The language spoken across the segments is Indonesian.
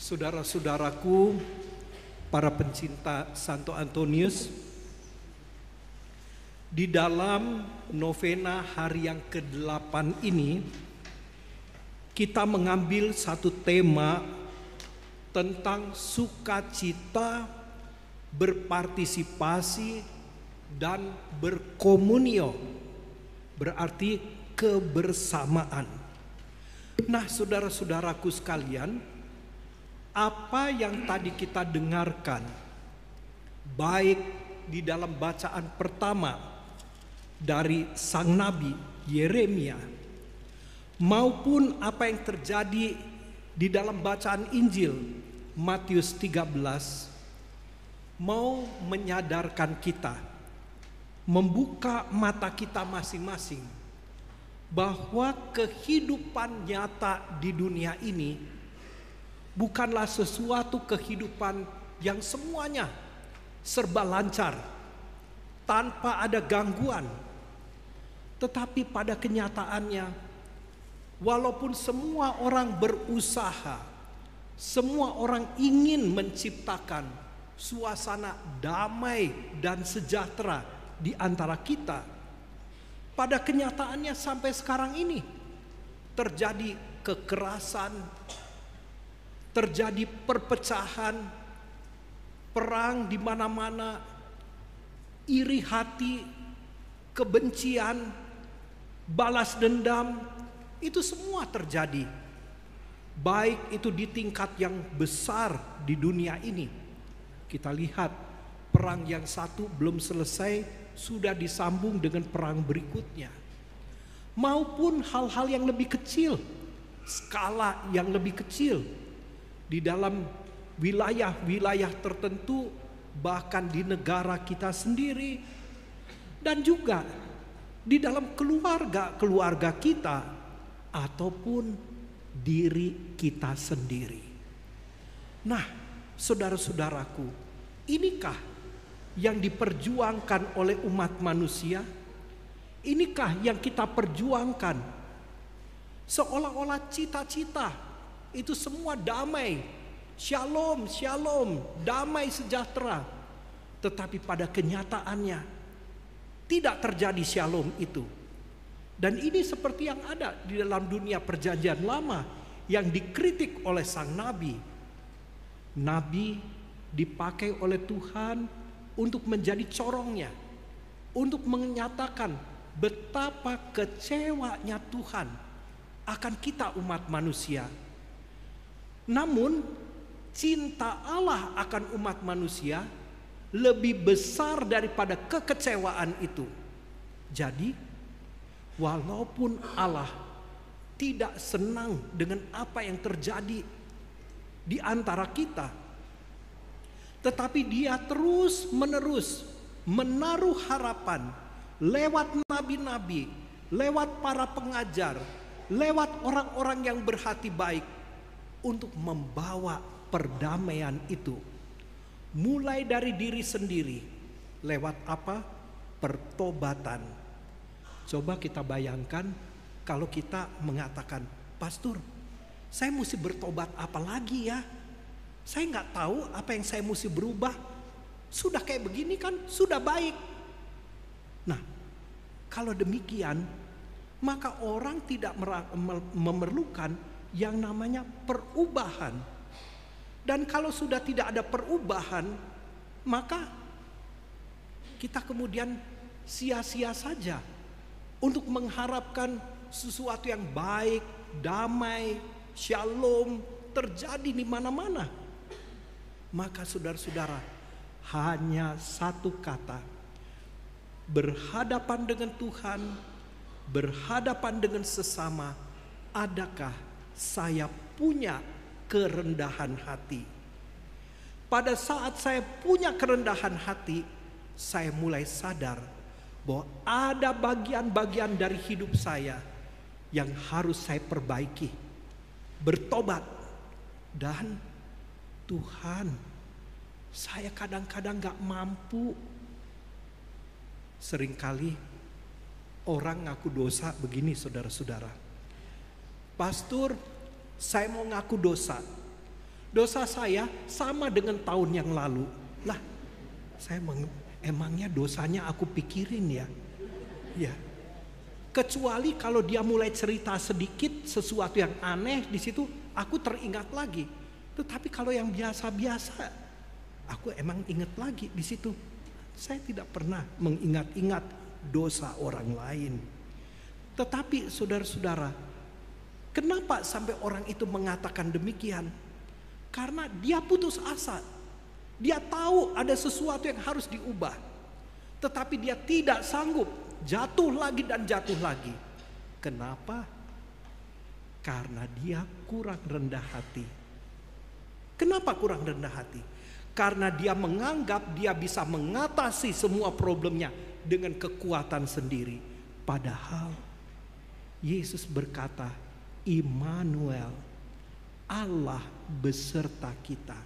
Saudara-saudaraku, para pencinta Santo Antonius, di dalam novena hari yang ke-8 ini, kita mengambil satu tema tentang sukacita, berpartisipasi, dan berkomunio, berarti kebersamaan. Nah, saudara-saudaraku sekalian, apa yang tadi kita dengarkan, baik di dalam bacaan pertama dari sang nabi Yeremia, maupun apa yang terjadi di dalam bacaan Injil Matius 13, mau menyadarkan kita, membuka mata kita masing-masing, bahwa kehidupan nyata di dunia ini bukanlah sesuatu kehidupan yang semuanya serba lancar, tanpa ada gangguan. Tetapi pada kenyataannya, walaupun semua orang berusaha, semua orang ingin menciptakan suasana damai dan sejahtera di antara kita, pada kenyataannya sampai sekarang ini terjadi kekerasan, terjadi perpecahan, perang di mana-mana, iri hati, kebencian, balas dendam, itu semua terjadi. Baik itu di tingkat yang besar di dunia ini. Kita lihat perang yang satu belum selesai, sudah disambung dengan perang berikutnya. Maupun hal-hal yang lebih kecil, skala yang lebih kecil, di dalam wilayah-wilayah tertentu, bahkan di negara kita sendiri, dan juga di dalam keluarga-keluarga kita, ataupun diri kita sendiri. Nah, saudara-saudaraku, inikah yang diperjuangkan oleh umat manusia? Inikah yang kita perjuangkan? Seolah-olah cita-cita itu semua damai, shalom, shalom, damai sejahtera. Tetapi pada kenyataannya tidak terjadi shalom itu. Dan ini seperti yang ada di dalam dunia perjanjian lama yang dikritik oleh sang nabi. Nabi dipakai oleh Tuhan untuk menjadi corongnya, untuk menyatakan betapa kecewanya Tuhan akan kita umat manusia. Namun cinta Allah akan umat manusia lebih besar daripada kekecewaan itu. Jadi walaupun Allah tidak senang dengan apa yang terjadi di antara kita, tetapi Dia terus menerus menaruh harapan lewat nabi-nabi, lewat para pengajar, lewat orang-orang yang berhati baik, untuk membawa perdamaian itu. Mulai dari diri sendiri, lewat apa? Pertobatan. Coba kita bayangkan kalau kita mengatakan, "Pastor, saya mesti bertobat apa lagi ya? Saya nggak tahu apa yang saya mesti berubah. Sudah kayak begini kan, sudah baik." Nah, kalau demikian, maka orang tidak memerlukan yang namanya perubahan. Dan kalau sudah tidak ada perubahan, maka kita kemudian sia-sia saja untuk mengharapkan sesuatu yang baik, damai, shalom terjadi di mana-mana. Maka saudara-saudara, hanya satu kata: berhadapan dengan Tuhan, berhadapan dengan sesama. Adakah saya punya kerendahan hati? Pada saat saya punya kerendahan hati, saya mulai sadar bahwa ada bagian-bagian dari hidup saya yang harus saya perbaiki, bertobat. Dan Tuhan, saya kadang-kadang gak mampu. Seringkali orang ngaku dosa begini, saudara-saudara. "Pastor, saya mau ngaku dosa. Dosa saya sama dengan tahun yang lalu. Lah, emangnya dosanya aku pikirin ya. Ya. Kecuali kalau dia mulai cerita sedikit sesuatu yang aneh di situ, aku teringat lagi. Tetapi kalau yang biasa-biasa, aku emang ingat lagi di situ. Saya tidak pernah mengingat-ingat dosa orang lain. Tetapi saudara-saudara, kenapa sampai orang itu mengatakan demikian? Karena dia putus asa. Dia tahu ada sesuatu yang harus diubah. Tetapi dia tidak sanggup. Jatuh lagi dan jatuh lagi. Kenapa? Karena dia kurang rendah hati. Kenapa kurang rendah hati? Karena dia menganggap dia bisa mengatasi semua problemnya dengan kekuatan sendiri. Padahal Yesus berkata, Immanuel, Allah beserta kita.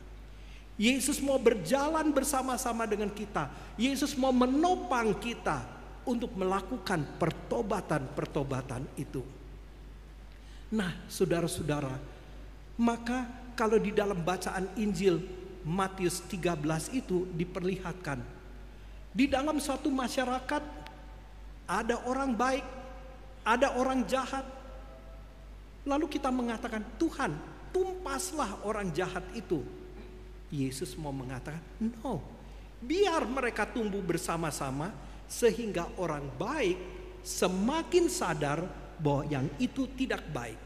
Yesus mau berjalan bersama-sama dengan kita. Yesus mau menopang kita untuk melakukan pertobatan-pertobatan itu. Nah, saudara-saudara, maka kalau di dalam bacaan Injil Matius 13 itu diperlihatkan, di dalam suatu masyarakat ada orang baik, ada orang jahat. Lalu kita mengatakan, Tuhan, tumpaslah orang jahat itu. Yesus mau mengatakan, no, biar mereka tumbuh bersama-sama, sehingga orang baik semakin sadar bahwa yang itu tidak baik.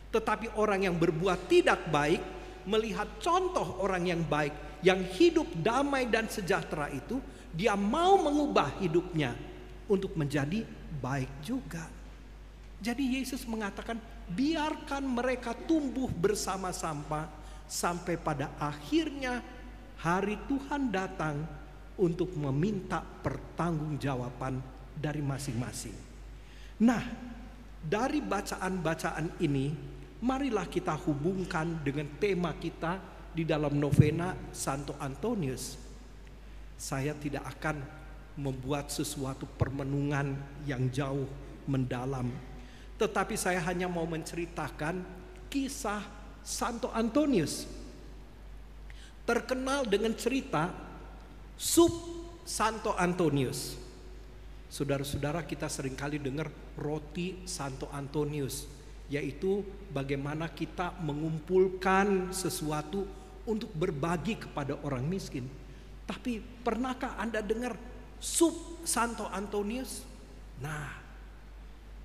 Tetapi orang yang berbuat tidak baik melihat contoh orang yang baik, yang hidup damai dan sejahtera itu, dia mau mengubah hidupnya untuk menjadi baik juga. Jadi Yesus mengatakan, biarkan mereka tumbuh bersama-sama sampai pada akhirnya hari Tuhan datang untuk meminta pertanggungjawaban dari masing-masing. Nah, dari bacaan-bacaan ini, marilah kita hubungkan dengan tema kita di dalam novena Santo Antonius. Saya tidak akan membuat sesuatu permenungan yang jauh mendalam, tetapi saya hanya mau menceritakan kisah Santo Antonius. Terkenal dengan cerita sup Santo Antonius. Saudara-saudara, kita seringkali dengar roti Santo Antonius, yaitu bagaimana kita mengumpulkan sesuatu untuk berbagi kepada orang miskin. Tapi pernahkah Anda dengar sup Santo Antonius? Nah,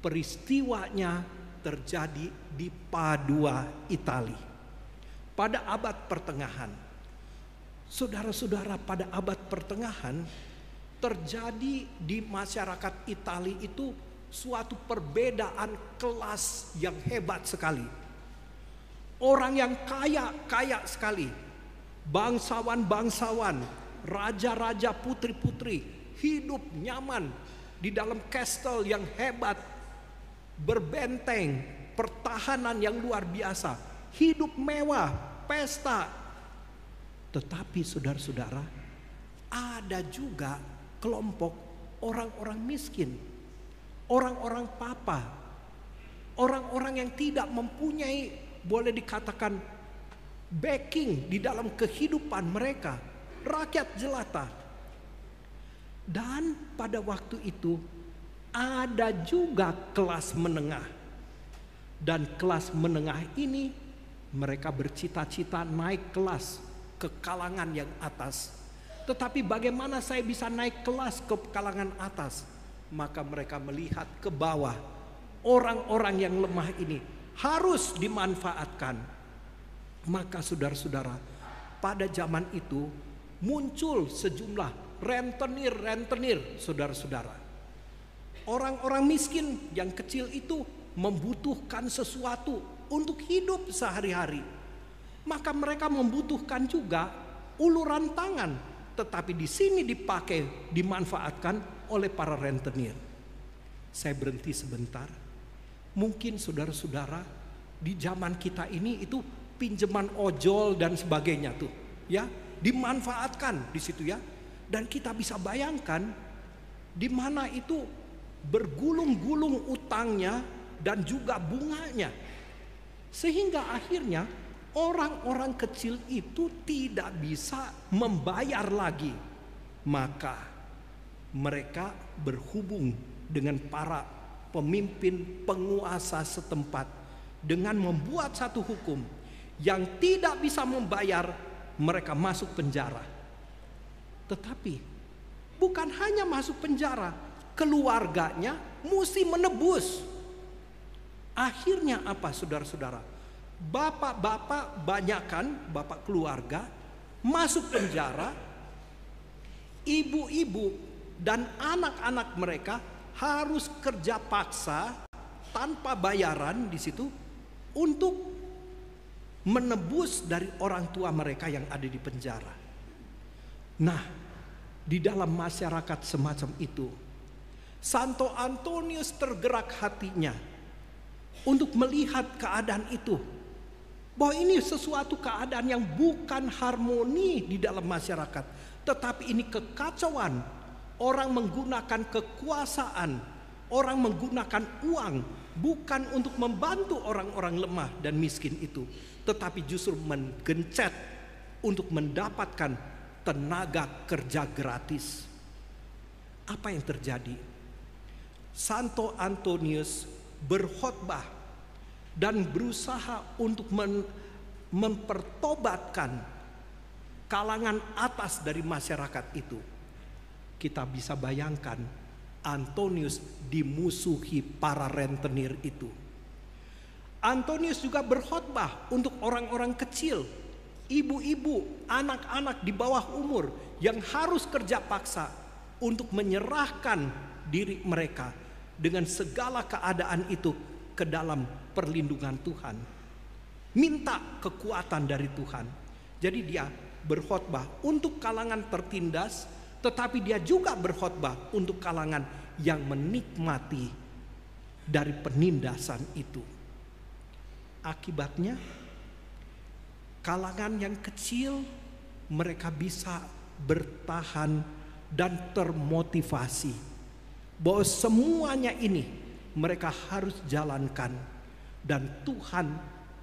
peristiwanya terjadi di Padua, Italia, pada abad pertengahan. Saudara-saudara, pada abad pertengahan terjadi di masyarakat Italia itu suatu perbedaan kelas yang hebat sekali. Orang yang kaya sekali, bangsawan-bangsawan, raja-raja, putri-putri, hidup nyaman di dalam kastel yang hebat, berbenteng, pertahanan yang luar biasa, hidup mewah, pesta. Tetapi saudara-saudara, ada juga kelompok orang-orang miskin, orang-orang papa, orang-orang yang tidak mempunyai, boleh dikatakan, backing di dalam kehidupan mereka, rakyat jelata. Dan pada waktu itu ada juga kelas menengah. Dan kelas menengah ini mereka bercita-cita naik kelas ke kalangan yang atas. Tetapi bagaimana saya bisa naik kelas ke kalangan atas? Maka mereka melihat ke bawah. Orang-orang yang lemah ini harus dimanfaatkan. Maka saudara-saudara, pada zaman itu muncul sejumlah rentenir, saudara-saudara. Orang-orang miskin yang kecil itu membutuhkan sesuatu untuk hidup sehari-hari. Maka mereka membutuhkan juga uluran tangan, tetapi di sini dipakai, dimanfaatkan oleh para rentenir. Saya berhenti sebentar. Mungkin saudara-saudara di zaman kita ini itu pinjaman ojol dan sebagainya tuh, ya, dimanfaatkan di situ ya. Dan kita bisa bayangkan di mana itu bergulung-gulung utangnya dan juga bunganya. Sehingga akhirnya orang-orang kecil itu tidak bisa membayar lagi. Maka mereka berhubung dengan para pemimpin penguasa setempat dengan membuat satu hukum yang tidak bisa membayar, mereka masuk penjara. Tetapi bukan hanya masuk penjara, keluarganya mesti menebus. Akhirnya apa, saudara-saudara? Bapak-bapak banyakkan, bapak keluarga masuk penjara, ibu-ibu dan anak-anak mereka harus kerja paksa tanpa bayaran di situ untuk menebus dari orang tua mereka yang ada di penjara. Nah, di dalam masyarakat semacam itu, Santo Antonius tergerak hatinya untuk melihat keadaan itu, bahwa ini sesuatu keadaan yang bukan harmoni di dalam masyarakat, tetapi ini kekacauan. Orang menggunakan kekuasaan, orang menggunakan uang bukan untuk membantu orang-orang lemah dan miskin itu, tetapi justru menggencet untuk mendapatkan tenaga kerja gratis. Apa yang terjadi? Santo Antonius berkhotbah dan berusaha untuk mempertobatkan kalangan atas dari masyarakat itu. Kita bisa bayangkan Antonius dimusuhi para rentenir itu. Antonius juga berkhotbah untuk orang-orang kecil, ibu-ibu, anak-anak di bawah umur yang harus kerja paksa untuk menyerahkan diri mereka dengan segala keadaan itu ke dalam perlindungan Tuhan. Minta kekuatan dari Tuhan. Jadi dia berkhotbah untuk kalangan tertindas, tetapi dia juga berkhotbah untuk kalangan yang menikmati dari penindasan itu. Akibatnya, kalangan yang kecil mereka bisa bertahan dan termotivasi bahwa semuanya ini mereka harus jalankan, dan Tuhan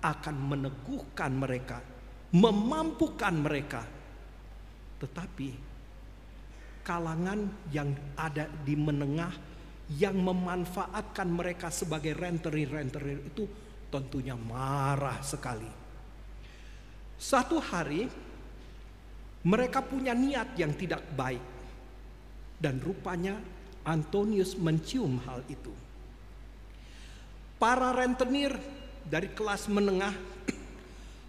akan meneguhkan mereka, memampukan mereka. Tetapi kalangan yang ada di menengah yang memanfaatkan mereka sebagai rentenir-rentenir itu tentunya marah sekali. Satu hari mereka punya niat yang tidak baik, dan rupanya Antonius mencium hal itu. Para rentenir dari kelas menengah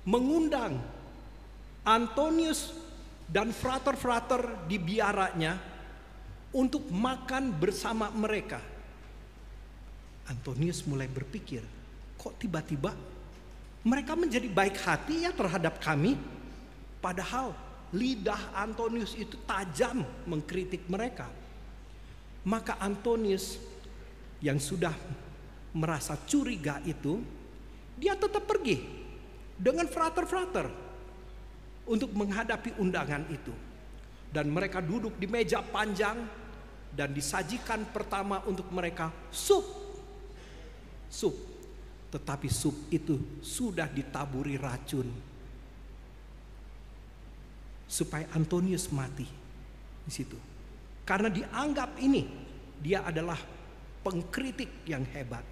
mengundang Antonius dan frater-frater di biaranya untuk makan bersama mereka. Antonius mulai berpikir, kok tiba-tiba mereka menjadi baik hati ya terhadap kami? Padahal lidah Antonius itu tajam mengkritik mereka. Maka Antonius yang sudah merasa curiga itu, dia tetap pergi dengan frater-frater untuk menghadapi undangan itu. Dan mereka duduk di meja panjang dan disajikan pertama untuk mereka sup. Tetapi sup itu sudah ditaburi racun supaya Antonius mati di situ. Karena dianggap ini dia adalah pengkritik yang hebat.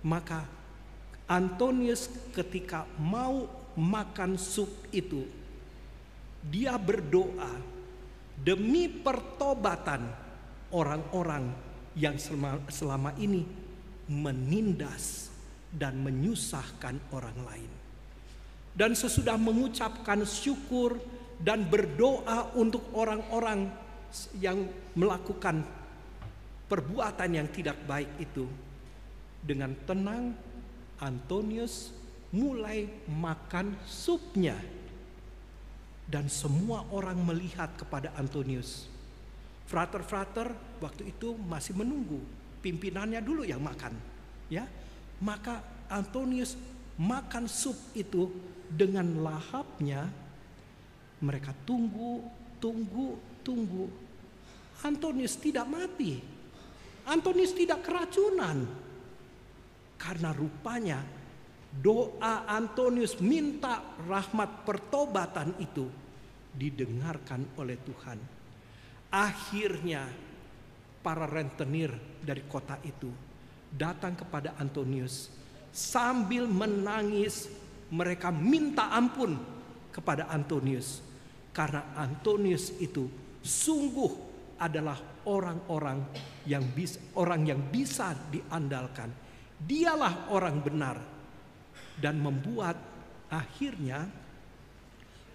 Maka Antonius ketika mau makan sup itu, dia berdoa demi pertobatan orang-orang yang selama ini menindas dan menyusahkan orang lain. Dan sesudah mengucapkan syukur dan berdoa untuk orang-orang yang melakukan perbuatan yang tidak baik itu, dengan tenang Antonius mulai makan supnya. Dan semua orang melihat kepada Antonius. Frater-frater waktu itu masih menunggu pimpinannya dulu yang makan, ya. Maka Antonius makan sup itu dengan lahapnya. Mereka tunggu. Antonius tidak mati. Antonius tidak keracunan. Karena rupanya doa Antonius minta rahmat pertobatan itu didengarkan oleh Tuhan. Akhirnya para rentenir dari kota itu datang kepada Antonius sambil menangis. Mereka minta ampun kepada Antonius karena Antonius itu sungguh adalah orang yang bisa diandalkan. Dialah orang benar, dan membuat akhirnya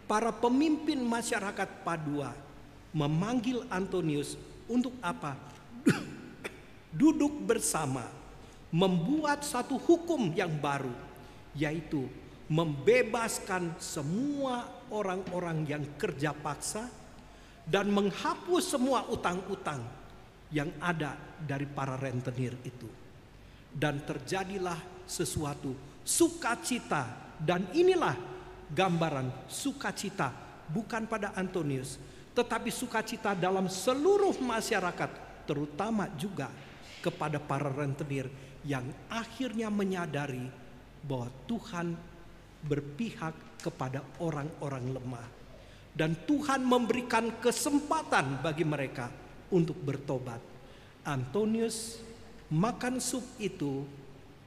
para pemimpin masyarakat Padua memanggil Antonius untuk apa? Duduk bersama, membuat satu hukum yang baru, yaitu membebaskan semua orang-orang yang kerja paksa dan menghapus semua utang-utang yang ada dari para rentenir itu. Dan terjadilah sesuatu sukacita, dan inilah gambaran sukacita bukan pada Antonius, tetapi sukacita dalam seluruh masyarakat, terutama juga kepada para rentenir yang akhirnya menyadari bahwa Tuhan berpihak kepada orang-orang lemah, dan Tuhan memberikan kesempatan bagi mereka untuk bertobat. Antonius makan sup itu,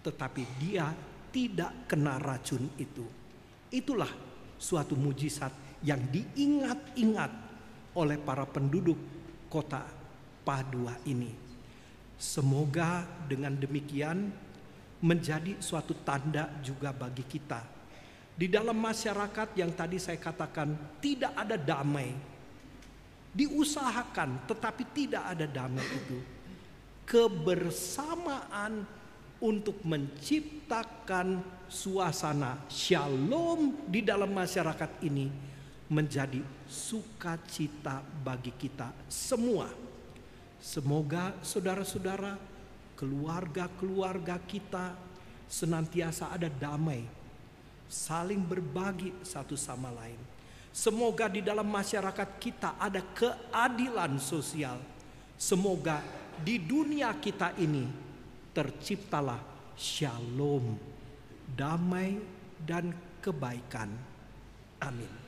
tetapi dia tidak kena racun itu. Itulah suatu mujizat yang diingat-ingat oleh para penduduk kota Padua ini. Semoga dengan demikian menjadi suatu tanda juga bagi kita. Di dalam masyarakat yang tadi saya katakan tidak ada damai. Diusahakan tetapi tidak ada damai itu. Kebersamaan untuk menciptakan suasana shalom di dalam masyarakat ini menjadi sukacita bagi kita semua. Semoga saudara-saudara, keluarga-keluarga kita senantiasa ada damai, saling berbagi satu sama lain. Semoga di dalam masyarakat kita ada keadilan sosial. Semoga di dunia kita ini terciptalah shalom, damai dan kebaikan. Amin.